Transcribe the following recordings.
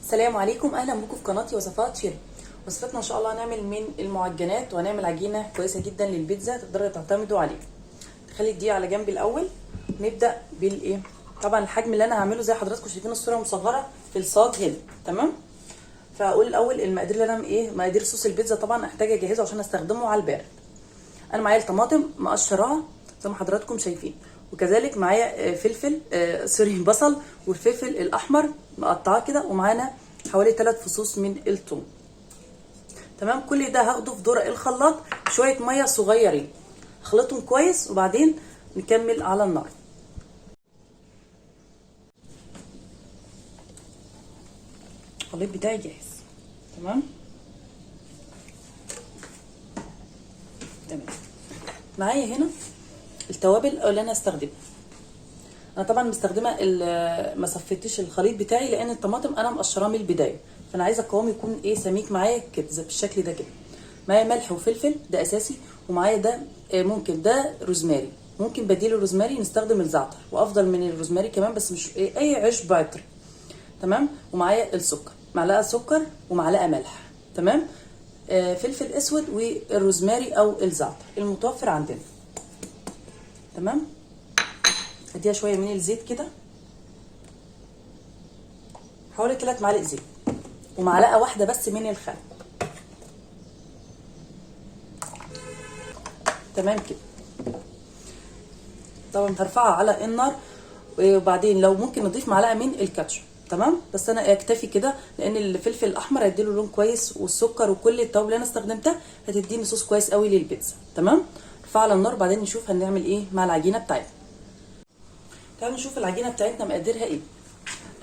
السلام عليكم، اهلا بكم في قناتي وصفات شيري. وصفتنا ان شاء الله هنعمل من المعجنات وهنعمل عجينه كويسه جدا للبيتزا تقدروا تعتمدوا عليها. نخلي الدقيق على جنب الاول. نبدا بالايه؟ طبعا الحجم اللي انا هعمله زي حضراتكم شايفين الصوره مصغره في الصاج هنا، تمام. فهقول الاول المقادير اللي انا مقادير صوص البيتزا. طبعا احتاج اجهزه عشان استخدمه على البارد. انا معايا الطماطم مقشراها زي ما حضراتكم شايفين، وكذلك معايا فلفل بصل، والفلفل الاحمر مقطعاه كده، ومعانا حوالي 3 فصوص من الثوم. تمام. كل ده هاخده في دورق الخلاط، شويه ميه صغيرين اخلطهم كويس وبعدين نكمل على النار. الخليط بتاعي جاهز. تمام. معايا هنا التوابل اللي انا هستخدمها. انا طبعا مستخدمه ما صفيتش الخليط بتاعي لان الطماطم انا مقشراه من البدايه، فانا عايزه القوام يكون سميك معايا كده بالشكل ده كده. معايا ملح وفلفل ده اساسي، ومعايا ده ممكن ده روزماري، ممكن بديل الروزماري نستخدم الزعتر وافضل من الروزماري كمان، بس مش اي عشب عطر. تمام. ومعايا السكر، معلقه سكر ومعلقه ملح. تمام. فلفل اسود والروزماري او الزعتر المتوفر عندنا. تمام. اديها شويه من الزيت كده، حوالي 3 معالق زيت، ومعلقه واحده بس من الخل. تمام كده. طبعا هرفعها على النار، وبعدين لو ممكن نضيف معلقه من الكاتشب. تمام. بس انا اكتفي كده لان الفلفل الاحمر هيديله لون كويس، والسكر وكل التوابل اللي انا استخدمتها هتديني صوص كويس قوي للبيتزا. تمام. ارفعها على النار وبعدين نشوف هنعمل ايه مع العجينه بتاعتنا. تعالوا نشوف العجينه بتاعتنا مقاديرها ايه.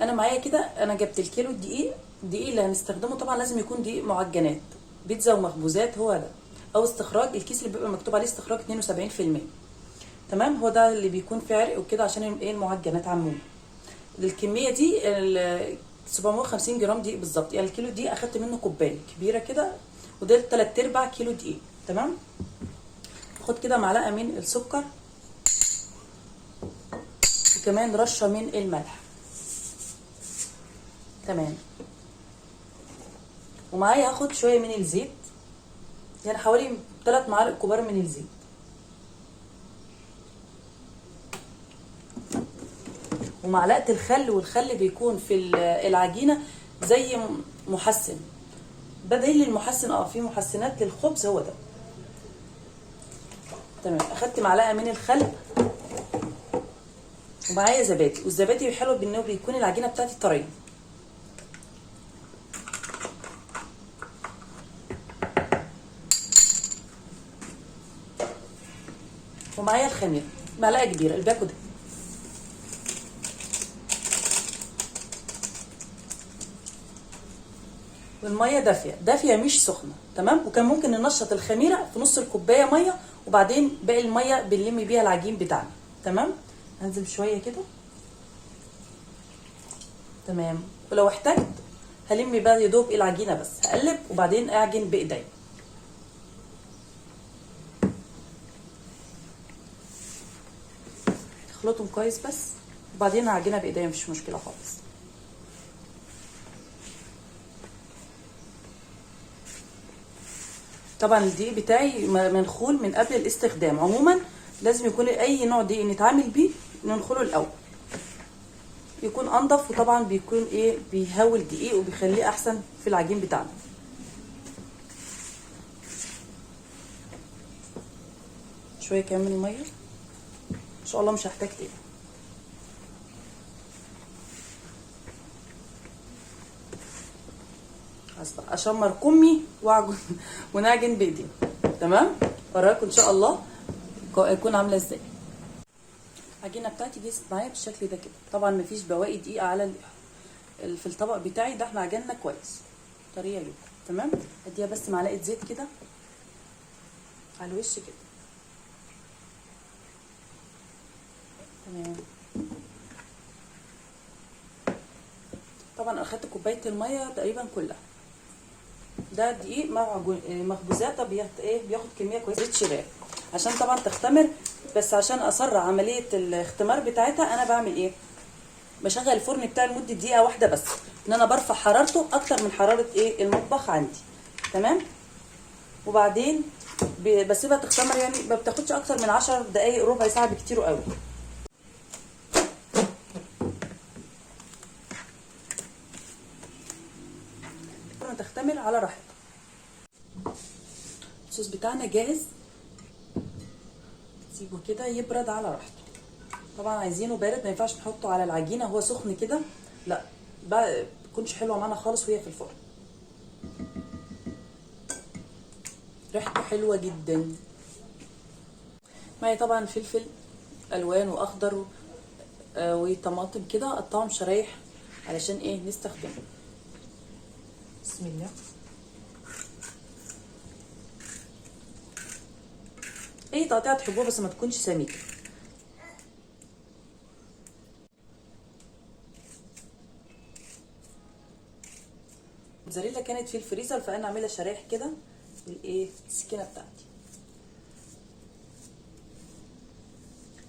انا معايا كده، انا جبت الكيلو الدقيق اللي هنستخدمه طبعا لازم يكون دقيق معجنات بيتزا ومخبوزات، هو ده، او استخراج الكيس اللي بيبقى مكتوب عليه استخراج 72%. تمام. هو ده اللي بيكون في عرق وكده عشان المعجنات عموما. الكميه دي 750 جرام دقيق بالظبط، يعني الكيلو دقيق اخدت منه كوبايه كبيره كده، وده 3/4 كيلو دقيق. تمام. خد كده معلقه من السكر، وكمان رشه من الملح. تمام. ومعايا هاخد شويه من الزيت، يعني حوالي 3 معالق كبار من الزيت. ومعلقه الخل، والخل بيكون في العجينه زي محسن، بديل للمحسن. في محسنات للخبز، هو ده. تمام. اخدت معلقه من الخل، ومعايا زبادي، والزبادي حلو بانه بيكون العجينه بتاعتي طريه. ومعايا الخميره معلقه كبيره الباكو ده. والميه دافيه مش سخنه. تمام. وكان ممكن ننشط الخميره في نص الكوبايه ميه، وبعدين باقي الميه بنلم بيها العجين بتاعنا. تمام. هنزل شويه كده. تمام. ولو احتجت هلم بقى يا دوب العجينه، بس هقلب وبعدين اعجن بايدي. اخلطهم كويس بس، وبعدين هعجنها بايدي، مفيش مشكله خالص. طبعا الدقيق بتاعي منخول من قبل الاستخدام. عموما لازم يكون اي نوع دقيق نتعامل بيه ننخله الاول، يكون انضف، وطبعا بيكون بيهوي الدقيق وبيخليه احسن في العجين بتاعنا. شويه كمان من الميه ان شاء الله، مش هحتاج تاني. اشمر كمي واعجن ونعجن بايدي. تمام. اوريكم ان شاء الله يكون عامله ازاي. العجينه بتاعتي جهزت معايا بالشكل ده كده. طبعا مفيش بواقي دقيق على في الطبق بتاعي ده، احنا عجننا كويس، طريه جدا. تمام. اديها بس معلقه زيت كده على الوش كده. تمام. طبعا اخدت كوبايه الميه تقريبا كلها. ده دقيق مخبوزات بياخد كميه كويسه. زيت شباب عشان طبعا تختمر، بس عشان اسرع عمليه الاختمار بتاعتها انا بعمل بشغل الفرن بتاعي لمده دقيقه واحده بس، ان انا برفع حرارته اكتر من حراره ايه المطبخ عندي. تمام. وبعدين بسيبها تختمر، يعني ما بتاخدش اكتر من 10 دقايق ربع ساعه بكتير قوي. تختمر على راحتها. الصوص بتاعنا جاهز، سيبه كده يبرد على راحته. طبعا عايزينه بارد، ما ينفعش نحطه على العجينه هو سخن كده، لا بقى بتكونش حلوه معانا خالص وهي في الفرن. ريحته حلوه جدا. معايا طبعا فلفل الوان واخضر وطماطم كده، اقطعهم شرايح علشان ايه نستخدمه. بسم الله. اي تقطيعه تحبوها بس ما تكونش سميكه. الموتزاريلا كانت في الفريزر، فانا اعملها شرايح كده بالايه السكينه بتاعتي.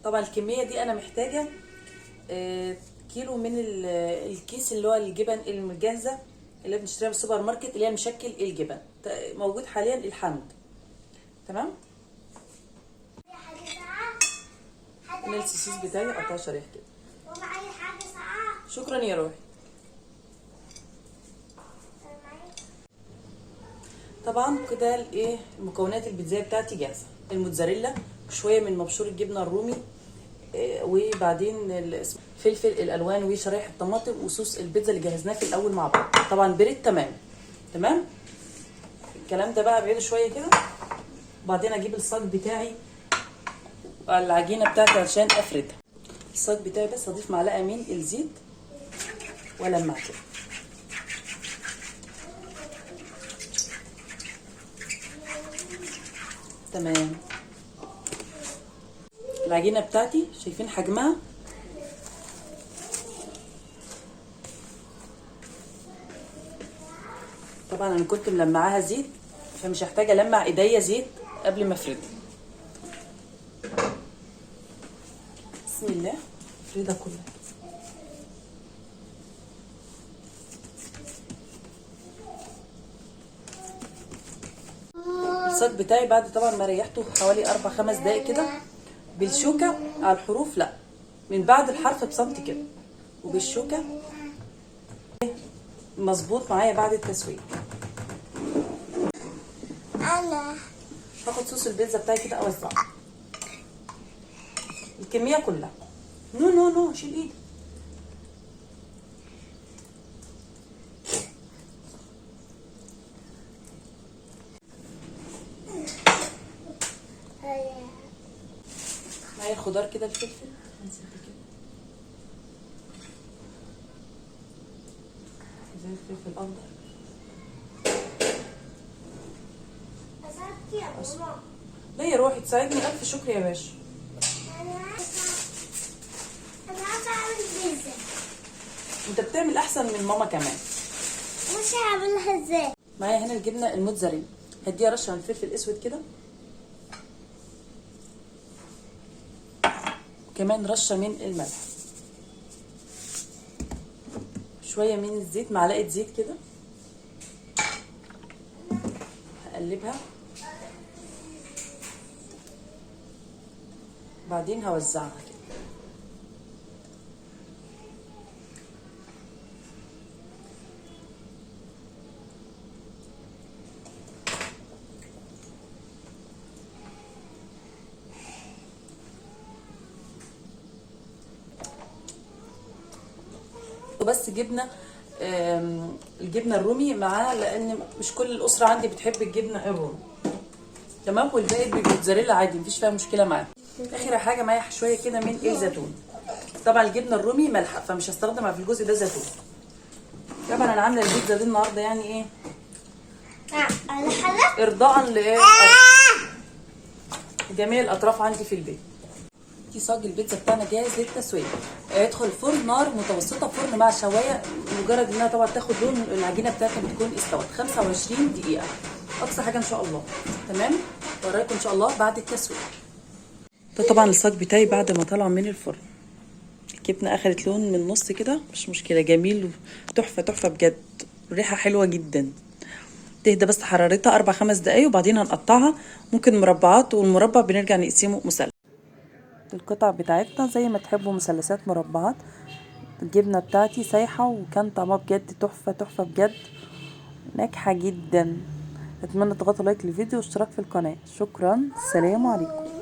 طبعا الكميه دي انا محتاجه كيلو من الكيس اللي هو الجبن المجهزه اللي بنشتريها في السوبر ماركت، اللي هي مشكل الجبن، موجود حاليا الحمد. تمام. السوسيس بتاعي قطعه شرايح كده. ومعايا حاجه ساقعه. شكرا يا روحي. طبعا كده الايه المكونات البيتزا بتاعتي جاهزه. الموتزاريلا، شويه من مبشور الجبنه الرومي، وبعدين الفلفل الالوان وشرايح الطماطم وصوص البيتزا اللي جهزناه في الاول مع بعض. طبعا برد تمام. الكلام ده بقى بعيده شويه كده. وبعدين اجيب الصاج بتاعي العجينه بتاعتي عشان افردها. الصاج بتاعي بس اضيف معلقه من الزيت والمع كده. تمام. العجينه بتاعتي شايفين حجمها؟ طبعا انا كنت ملمعاها زيت، فمش هحتاج المع ايديا زيت قبل ما افردها. بسم الله. افردها كلها. الصاج بتاعي بعد طبعا ما ريحته حوالي 4-5 دقايق كده بالشوكه على الحروف، لا من بعد الحرف بسنتي كده، وبالشوكه مظبوط معايا بعد التسويه. انا هاخد صوص البيتزا بتاعي كده اوزعه الكميه كلها. نو شيل ايدي. معايا الخضار كده، الفلفل زي الفلفل الاخضر. اساعدك يا ماما. لا يا روحي تساعدني، الف شكر يا باشا. انا عايزه اعمل بيتزا. انت بتعمل احسن من ماما كمان. مش هعملها ازاي؟ معايا هنا الجبنه الموتزاريلا، هديها رشه من الفلفل الاسود كده، كمان رشه من الملح، شويه من الزيت، معلقه زيت كده. هقلبها، بعدين هوزعها كده. وبس جبنه الجبنه الرومي معاها، لان مش كل الاسره عندي بتحب الجبنه الرومي. تمام. والباقي بالموتزاريلا عادي مفيش فيها مشكله معاها. اخر حاجه معايا شويه كده من الزيتون. طبعا الجبنه الرومي مالحه فمش هستخدم في الجزء ده زيتون. طبعا انا عامله البيتزا دي النهارده يعني ايه ارضاء لايه جميع الاطراف عندي في البيت. دي صاج البيتزا بتاعنا جاهز للتسويه. هيدخل الفرن نار متوسطه، فرن مع شوايه، مجرد انها طبعا تاخد لون العجينه بتاعتنا بتكون استوت 25 دقيقه اقصى حاجه ان شاء الله. تمام. ورايكم ان شاء الله بعد التسويه. ده طبعا الصاج بتاعي بعد ما طلع من الفرن. الجبنه اخدت لون من النص كده، مش مشكله، جميل، تحفه تحفه بجد، ريحه حلوه جدا. تهدى بس حرارتها 4-5 دقايق وبعدين هنقطعها، ممكن مربعات، والمربع بنرجع نقسمه مثلث. القطع بتاعتنا زي ما تحبوا، مثلثات، مربعات. الجبنه بتاعتي سايحه وكان طعمها بجد تحفه تحفه بجد، ناجحه جدا. اتمنى تضغطوا لايك للفيديو واشتراك في القناه. شكرا، سلام عليكم.